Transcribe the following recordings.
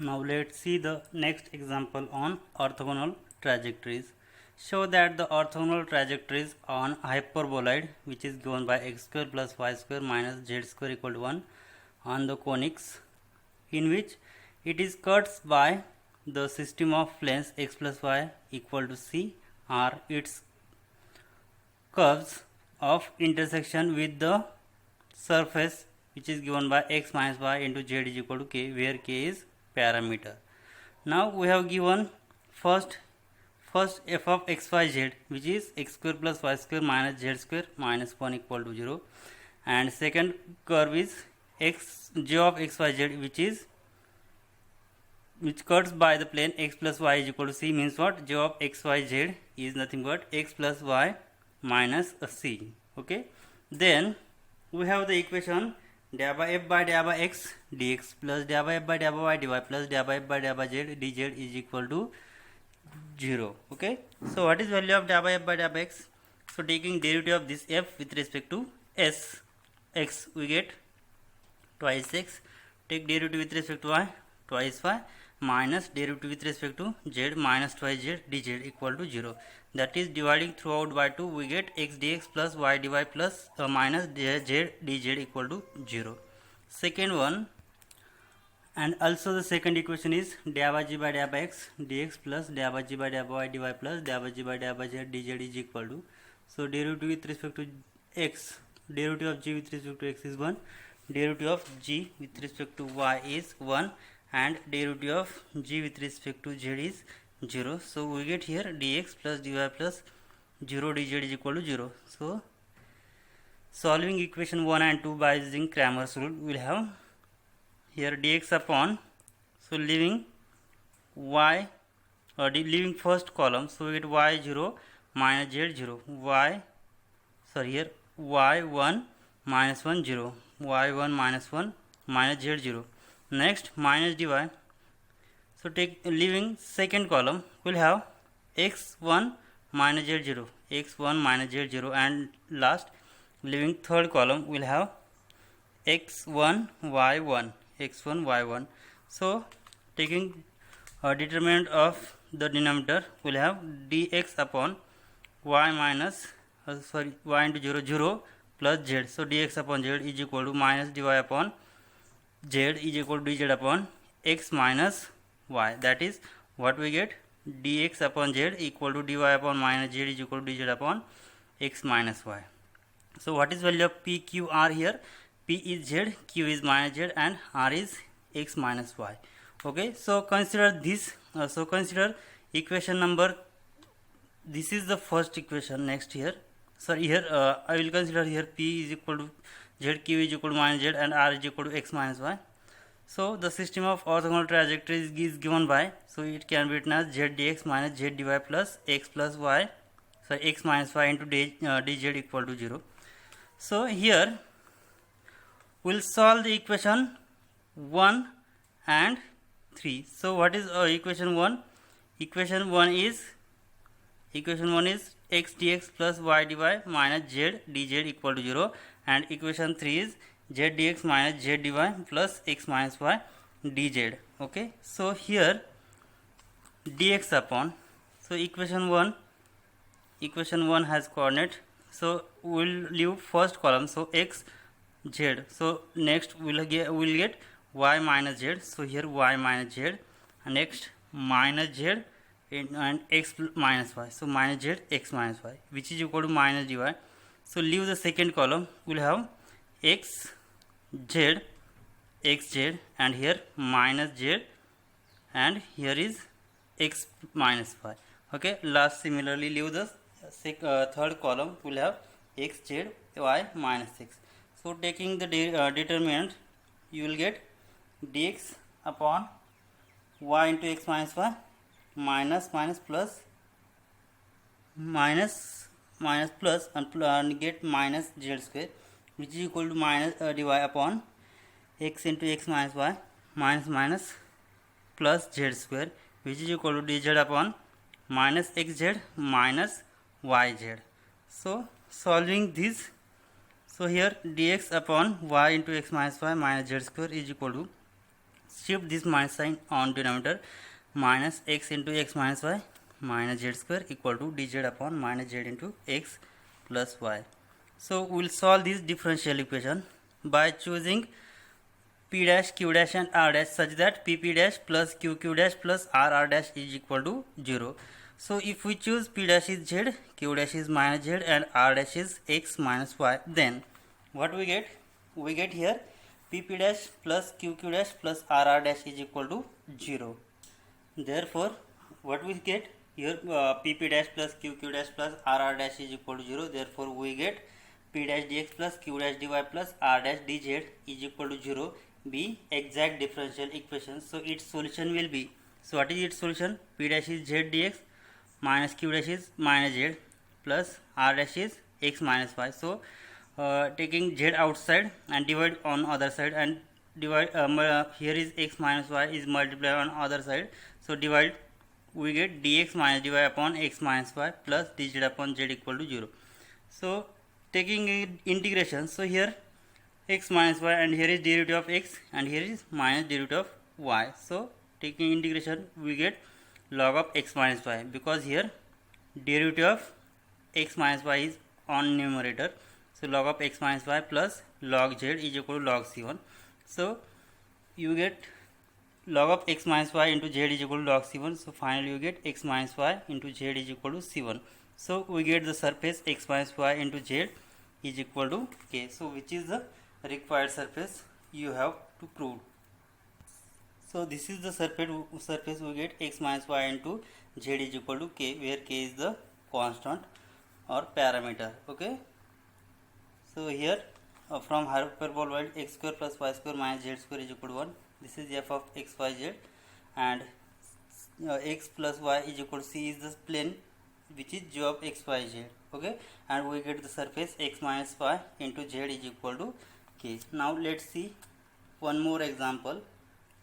Now let's see the next example on orthogonal trajectories. Show that the orthogonal trajectories on hyperboloid, which is given by x square plus y square minus z square equal to 1 on the conics, in which it is cut by the system of planes x plus y equal to c are its curves of intersection with the surface which is given by x minus y into z is equal to k, where k is parameter. Now we have given first f of x y z, which is x square plus y square minus z square minus 1 equal to 0, and second curve is j of x y z, which cuts by the plane x plus y is equal to c, means what? J of x y z is nothing but x plus y minus c. Okay, then we have the equation dA by f by dA by x dx plus dA by f by dA by y dy plus dA by f by dA by z dz is equal to 0. Okay, so what is value of dA by f by dA by x? So taking derivative of this f with respect to x, we get twice x, take derivative with respect to y, twice y, minus derivative with respect to z, minus twice z dz equal to 0. That is, dividing throughout by 2, we get x dx plus y dy plus minus z dz equal to 0. Second one, and also the second equation is dA by g by dA by x dx plus dA by g by dA by y dy plus dA by g by dA by z dz is equal to, so derivative with respect to x, derivative of g with respect to x is 1, derivative of g with respect to y is 1, and derivative of g with respect to z is 0. So we get here dx plus dy plus 0 dz is equal to 0. So solving equation 1 and 2 by using Cramer's rule, we will have here dx upon, so leaving y or leaving first column, so we get y 0 minus z 0, here y1 minus 1 0, y1 minus 1 minus z 0. Next minus dy, so take leaving second column, we'll have x1 minus z0, x1 minus z0, and last leaving third column, we'll have x1 y1, x1 y1. So taking determinant of the denominator, we'll have dx upon y minus y into 0 0 plus z, so dx upon z is equal to minus dy upon z is equal to dz upon x minus y. That is what we get, dx upon z equal to dy upon minus z is equal to dz upon x minus y. So what is value of p, q, r here? P is z, q is minus z, and r is x minus y. Okay, so consider this, consider equation number, this is the first equation. Next here, sorry, here I will consider here p is equal to z, q is equal to minus z, and r is equal to x minus y. So the system of orthogonal trajectories is given by, so it can be written as z dx minus z dy plus x plus y, x minus y into dz equal to 0. So here we'll solve the equation 1 and 3. So what is equation 1? Equation 1 is x dx plus y dy minus z dz equal to 0, and equation 3 is z dx minus z dy plus x minus y dz. Okay, so here dx upon, so equation 1 has coordinate, so we'll leave first column, so x z, so next we'll get y minus z, so here y minus z, and next minus z and x minus y, so minus z x minus y, which is equal to minus dy. So leave the second column, we'll have x z, and here minus z, and here is x minus y. Okay, last similarly leave the third column, we'll have x z y minus x. So taking the determinant, you will get dx upon y into x minus y minus plus and get minus z square, which is equal to minus dy upon x into x minus y minus plus z square, which is equal to dz upon minus xz minus yz. So solving this, so here dx upon y into x minus y minus z square is equal to shift this minus sign on denominator, minus x into x minus y minus z square equal to dz upon minus z into x plus y. So we will solve this differential equation by choosing p dash, q dash and r dash such that pp dash plus qq dash plus r dash is equal to 0. So if we choose p dash is z, q dash is minus z and r dash is x minus y, then what we get? We get here pp dash plus qq dash plus r dash is equal to 0. Therefore, what we get here, pp dash plus qq dash plus r dash is equal to 0. Therefore, we get p dash dx plus q dash dy plus r dash dz is equal to 0 be exact differential equation. So its solution will be, so what is its solution? P dash is z dx minus q dash is minus z plus r dash is x minus y. So taking z outside and divide on other side and divide here is x minus y is multiplied on other side, so divide, we get dx minus dy upon x minus y plus dz upon z equal to 0. So taking integration, so here x minus y and here is derivative of x and here is minus derivative of y. So taking integration we get log of x minus y, because here derivative of x minus y is on numerator. So log of x minus y plus log z is equal to log c1. So you get log of x minus y into z is equal to log c1. So finally you get x minus y into z is equal to c1. So we get the surface x minus y into z is equal to k. So which is the required surface you have to prove. So this is the surface we get x minus y into z is equal to k, where k is the constant or parameter. Okay. So here from hyperbole x square plus y square minus z square is equal to 1. This is f of x y z, and x plus y is equal to c is the plane which is g of x y z. Okay, and we get the surface x minus y into z is equal to k. Now let's see one more example.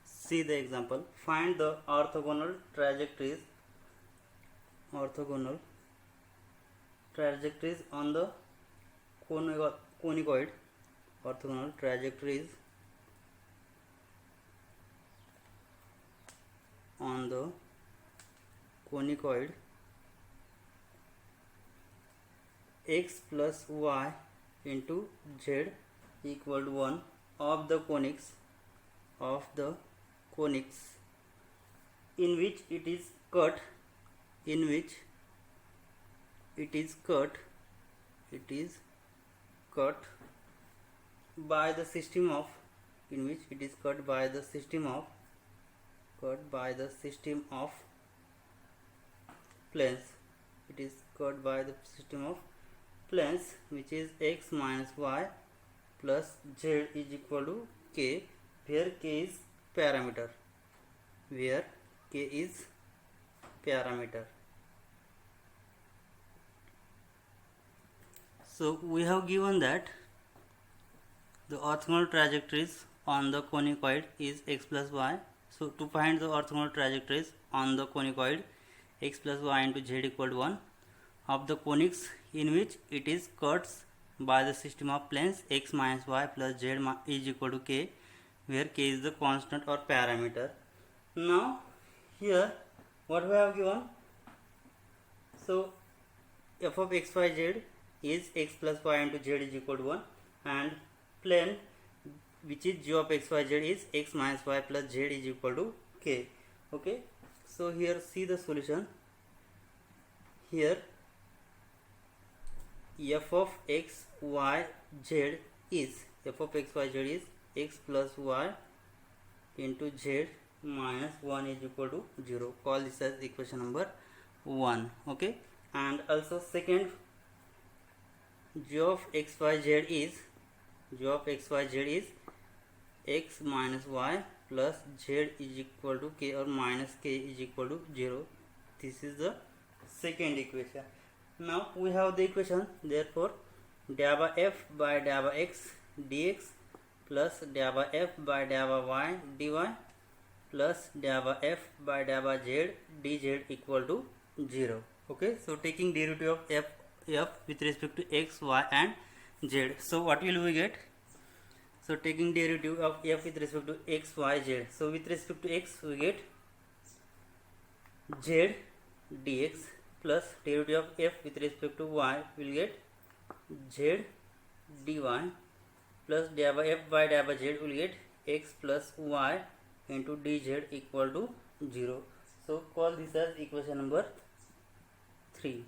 See the example. Find the orthogonal trajectories on the conicoid. Orthogonal trajectories on the conicoid x plus y into z equal to 1 of the conics in which it is cut by the system of planes. It is cut by the system of planes which is x minus y plus z is equal to k, where k is parameter. So we have given that the orthogonal trajectories on the conicoid is x plus y. So to find the orthogonal trajectories on the conicoid x plus y into z equal to 1 of the conics in which it is cut by the system of planes x minus y plus z is equal to k, where k is the constant or parameter. Now here what we have given, so f of x y z is x plus y into z is equal to 1, and plane which is g of x y z is x minus y plus z is equal to k. Okay, so here see the solution. Here f of x y z is x plus y into z minus 1 is equal to 0. Call this as equation number 1. Okay, and also second, g of x y z is x minus y plus z is equal to k, or minus k is equal to 0. This is the second equation. Now we have the equation. Therefore dA by f by dA by x dx plus dA by f by dA by y dy plus dA by f by dA by z dz equal to 0. Okay, so taking derivative of f with respect to x, y and z. So what will we get? So taking derivative of f with respect to x, y, z. So with respect to x we get z dx plus derivative of f with respect to y will get z dy plus dy by f by dy by z will get x plus y into dz equal to 0. So call this as equation number 3.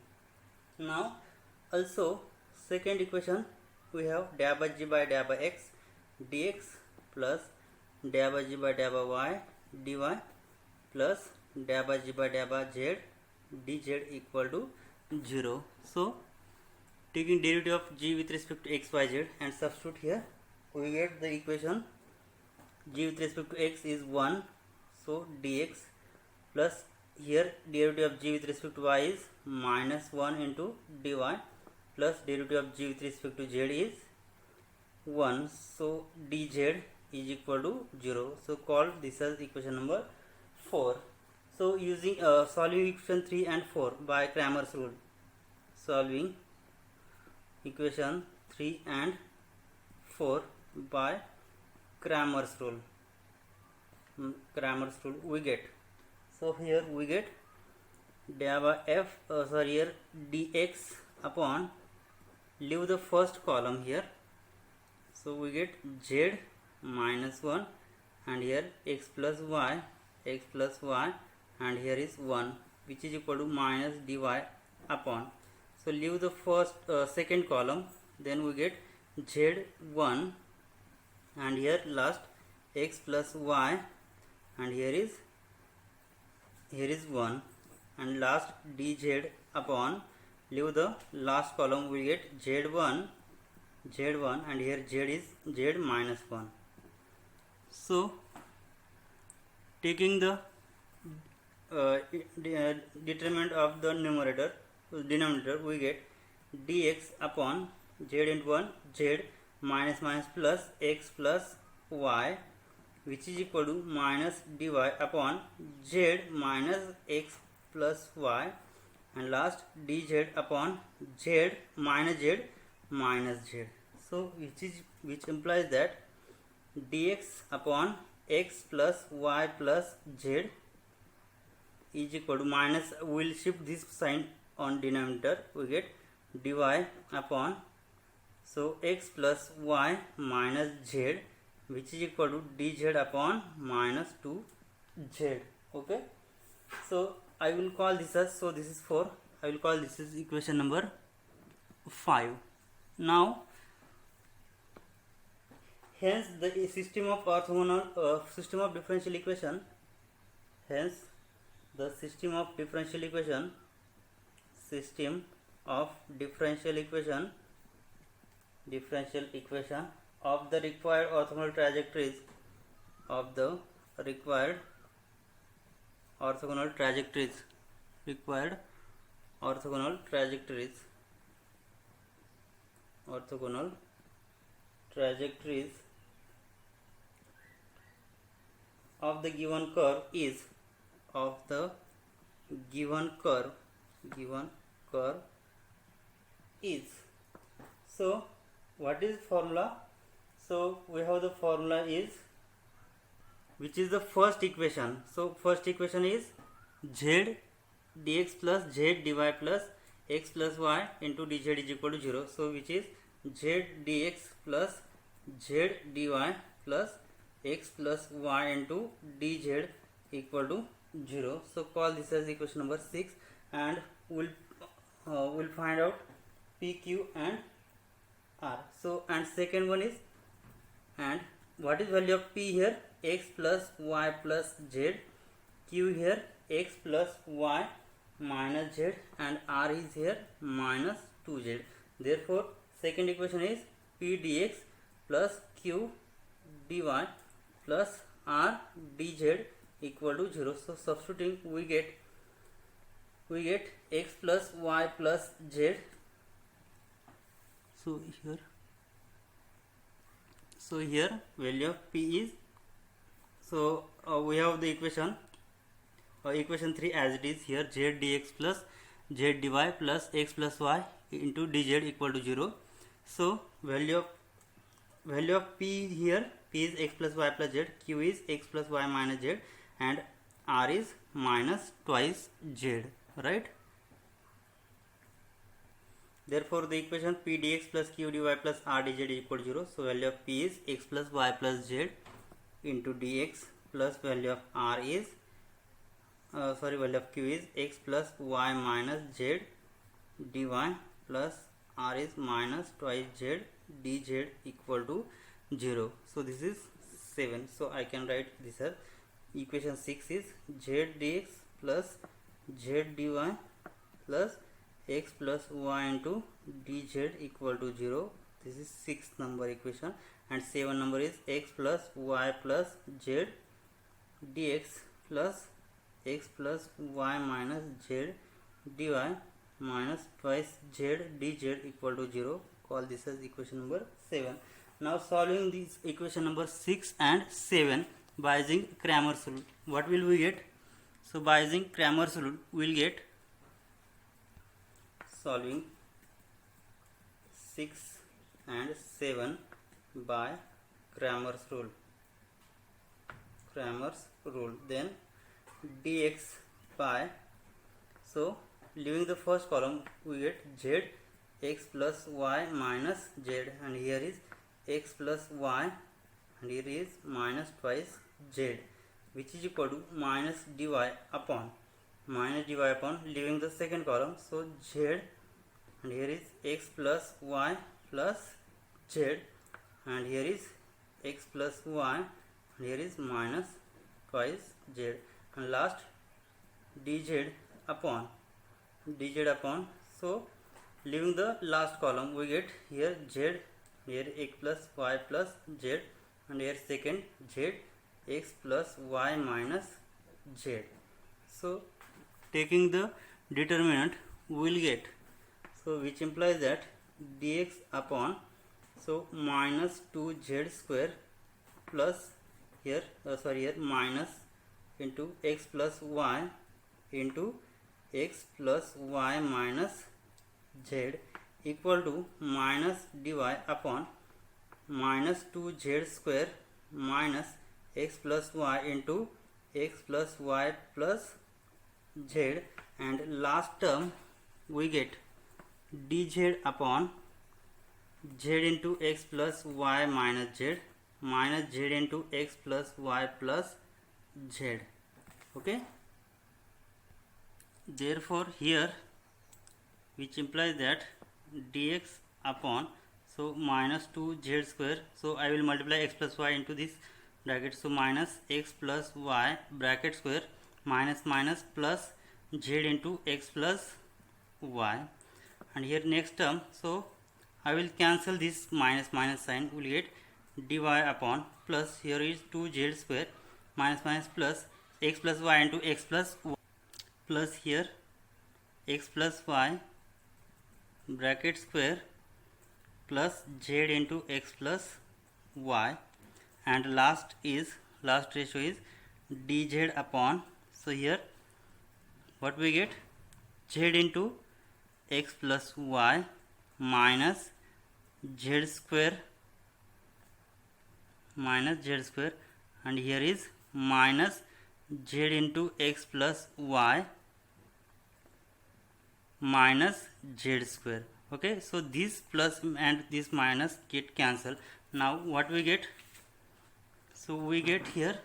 Now also second equation we have dy by g by dy by x dx plus dy by g by dy by y dy plus dy by g by dy by z dz equal to 0. So taking derivative of g with respect to x, y, z and substitute here, we get the equation g with respect to x is 1, so dx plus here derivative of g with respect to y is minus 1 into dy plus derivative of g with respect to z is 1, so dz is equal to 0. So call this as equation number 4. So using solving equation 3 and 4 by Cramer's rule, solving equation 3 and 4 by Cramer's rule, we get, so here we get dy by f, here dx upon, leave the first column here, so we get z minus 1 and here x plus y and here is 1 which is equal to minus dy upon, so leave the first second column, then we get z1 and here last x plus y and here is 1 and last dz upon, leave the last column, we get z1 and here z is z minus 1. So taking the determinant of the denominator, we get dx upon z into 1 z minus plus x plus y which is equal to minus dy upon z minus x plus y and last dz upon z minus z. So which implies that dx upon x plus y plus z is equal to minus, we will shift this sign on denominator, we get dy upon, so x plus y minus z which is equal to dz upon minus 2z. Okay, so I will call this as, so this is 4, I will call this as equation number 5. Now hence the system of orthogonal system of differential equation, hence the system of differential equation of the required orthogonal trajectories of the given curve is, so what is formula? So we have the formula is, which is the first equation. So first equation is z dx plus z dy plus x plus y into dz is equal to 0. So which is z dx plus z dy plus x plus y into dz equal to 0. So call this as equation number 6 and we'll find out p, q and r. So and second one is, and what is value of p here? X plus y plus z, q here x plus y minus z and r is here minus 2z. Therefore second equation is p dx plus q dy plus r dz equal to 0. So substituting we get x plus y plus z. So here value of p is, so we have the equation 3 as it is here, z dx plus z dy plus x plus y into dz equal to 0. So value value of p here, p is x plus y plus z, q is x plus y minus z, and r is minus twice z, right? Therefore the equation p dx plus q dy plus r dz is equal to 0. So value of p is x plus y plus z into dx plus value of r is value of q is x plus y minus z dy plus r is minus twice z dz equal to 0. So this is 7. So I can write this as equation 6 is z dx plus z dy plus x plus y into dz equal to 0. This is 6th number equation, and 7 number is x plus y plus z dx plus x plus y minus z dy minus twice z dz equal to 0. Call this as equation number 7. Now solving this equation number 6 and 7 by using Cramer's rule, what will we get? So by using Cramer's rule we will get, solving 6 and 7 by Cramer's rule, then dx by, so leaving the first column we get z x plus y minus z, and here is x plus y and here is minus twice z, which is equal to minus dy upon leaving the second column, so z, and here is x plus y plus z, and here is x plus y, and here is minus twice z, and last dz upon, so leaving the last column we get here z, here x plus y plus z, and here second z x plus y minus z. So taking the determinant we will get, so which implies that dx upon, so minus 2z square plus here minus into x plus y into x plus y minus z equal to minus dy upon minus 2z square minus x plus y into x plus y plus z, and last term we get dz upon z into x plus y minus z into x plus y plus z. Okay, therefore here, which implies that dx upon, so minus 2z square, so I will multiply x plus y into this bracket, so minus x plus y bracket square minus plus z into x plus y, and here next term, so I will cancel this minus sign, we will get dy upon plus here is 2z square minus plus x plus y into x plus y plus here x plus y bracket square plus z into x plus y, and last ratio is dz upon, so here what we get z into x plus y minus z square, and here is minus z into x plus y minus z square. Okay, so this plus and this minus get cancelled. Now what we get? So we get here,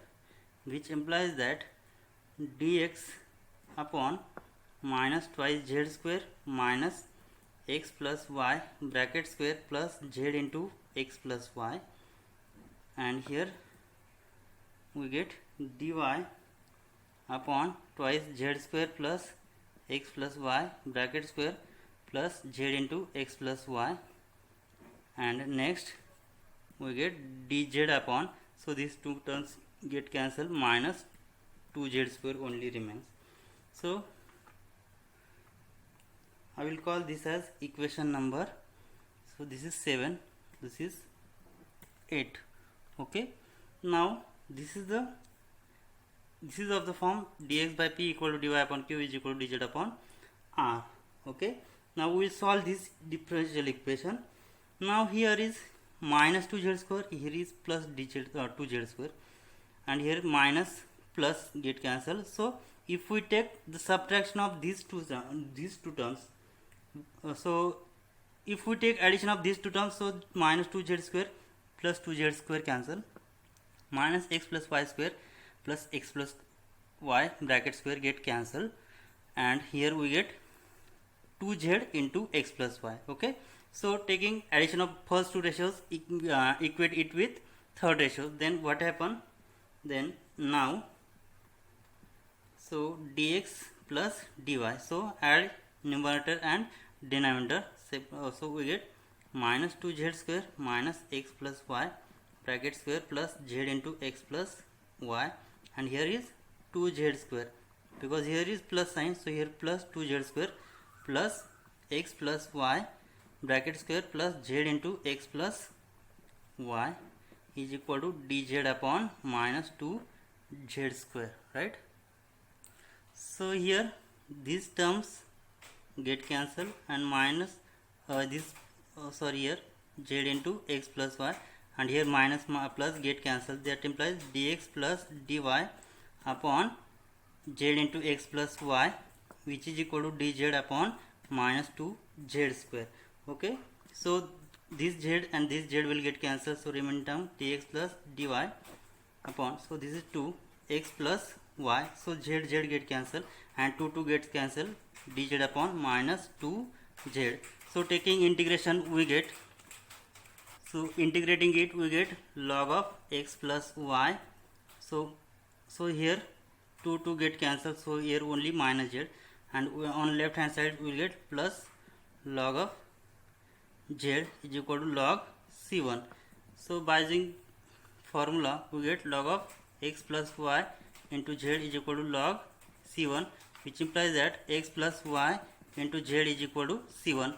which implies that dx upon minus twice z square minus x plus y bracket square plus z into x plus y, and here we get dy upon twice z square plus x plus y bracket square plus z into x plus y, and next we get dz upon, so these two terms get cancelled, minus 2z square only remains. So I will call this as equation number, so this is 7, this is 8. Okay, now this is of the form dx by p equal to dy upon q is equal to dz upon r. Okay, now we will solve this differential equation. Now here is minus 2z square, here is plus dz 2z square, and here minus plus get cancelled. So if we take the subtraction of these two terms, so if we take addition of these two terms, so minus 2z square plus 2z square cancel, minus x plus y square plus x plus y bracket square get cancelled, and here we get 2z into x plus y. Okay, so taking addition of first two ratios, equate it with third ratio, then what happen? Then now, so dx plus dy, so add numerator and denominator, so we get minus 2z square minus x plus y bracket square plus z into x plus y, and here is 2z square, because here is plus sign, so here plus 2z square plus x plus y bracket square plus z into x plus y is equal to dz upon minus 2z square, right? So here these terms get cancelled, and minus here z into x plus y, and here minus plus get cancelled. That implies dx plus dy upon z into x plus y, which is equal to dz upon minus 2z square. Okay, so this z and this z will get cancelled, so remaining term dx plus dy upon, so this is 2 x plus y, so z get cancelled, and 2 gets cancelled, dz upon minus 2z. So taking integration we get, so integrating it we get log of x plus y, so here 2 get cancelled, so here only minus z, and on left hand side we get plus log of z is equal to log c1. So by using formula we get log of x plus y into z is equal to log c1, which implies that x plus y into z is equal to c1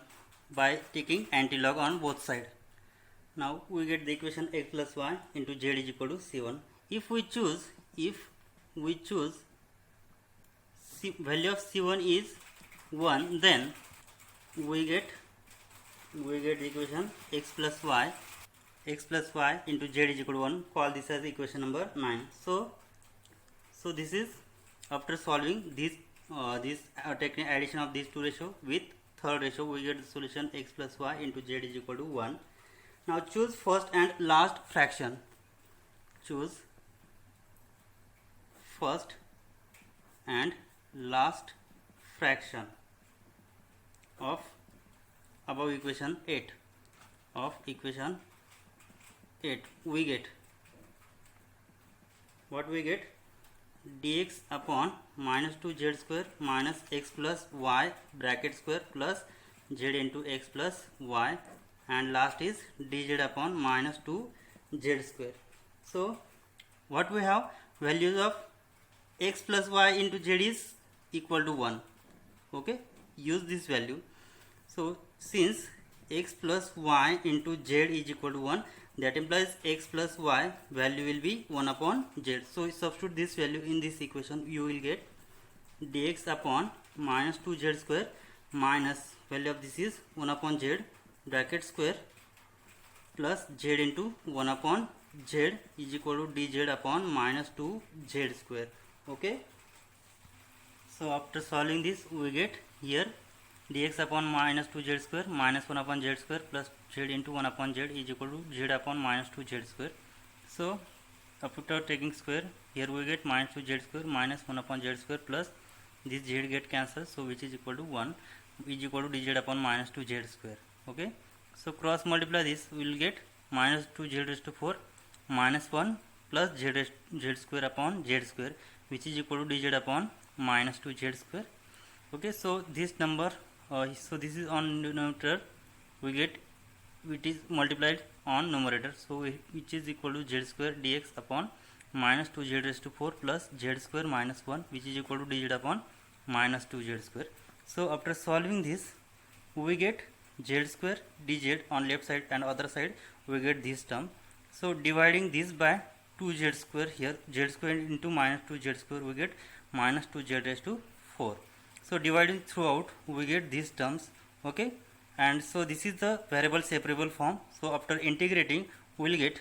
by taking anti-log on both sides. Now we get the equation x plus y into z is equal to c1. If we choose value of c1 is 1, then we get the equation x plus y into z is equal to 1. Call this as equation number 9. So this is after solving this taking addition of these two ratio with third ratio, we get the solution x plus y into z is equal to 1. Now choose first and last fraction. Choose first and last fraction of above equation 8. Of equation 8 we get, what we get, dx upon minus 2z square minus x plus y bracket square plus z into x plus y, and last is dz upon minus 2z square. So what we have, values of x plus y into z is equal to 1. Okay, use this value. So since x plus y into z is equal to 1, that implies x plus y value will be 1 upon z. So substitute this value in this equation, you will get dx upon minus 2z square minus value of this is 1 upon z bracket square plus z into 1 upon z is equal to dz upon minus 2z square. Okay, so after solving this we get here dx upon minus 2z square minus 1 upon z square plus z into 1 upon z is equal to z upon minus 2z square. So after taking square, here we get minus 2z square minus 1 upon z square plus this z get cancelled, so which is equal to 1 is equal to dz upon minus 2z square. Okay, so cross multiply this, we will get minus 2z raised to 4 minus 1 plus z square upon z square, which is equal to dz upon minus 2z square. Okay, so this number so this is on denominator, we get it is multiplied on numerator, so which is equal to z square dx upon minus 2z raised to 4 plus z square minus 1, which is equal to dz upon minus 2z square. So after solving this we get z square dz on left side, and other side we get this term. So dividing this by 2z square, here z square into minus 2z square we get minus 2z raised to 4. So dividing throughout we get these terms. Okay, and so this is the variable separable form. So after integrating we will get,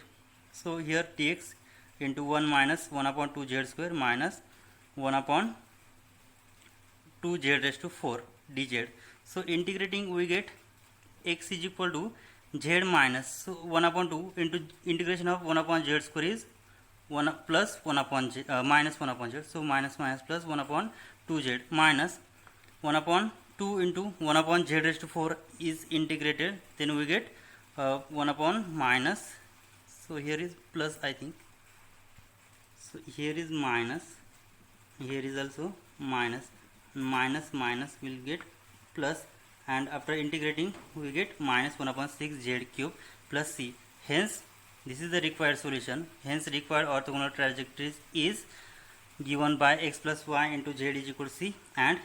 so here dx into 1 minus 1 upon 2 z square minus 1 upon 2 z raised to 4 dz. So integrating we get x is equal to z minus, so 1 upon 2 into integration of 1 upon z square is 1 plus 1 upon z, minus 1 upon z, so minus minus plus 1 upon 2z minus 1 upon 2 into 1 upon z raised to 4 is integrated, then we get 1 upon minus, so here is plus I think, so here is minus, here is also minus, minus minus will get plus, and after integrating we get minus 1 upon 6 z cube plus c. Hence this is the required solution. Hence required orthogonal trajectories is given by x plus y into z is equal to c, and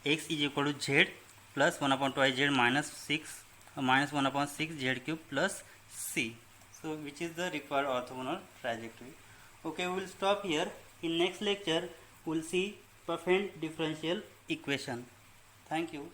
x is equal to z plus 1 upon twice z minus 6 minus 1 upon 6 z cube plus c. So which is the required orthogonal trajectory. Okay, we will stop here. In next lecture we will see perfect differential equation. Thank you.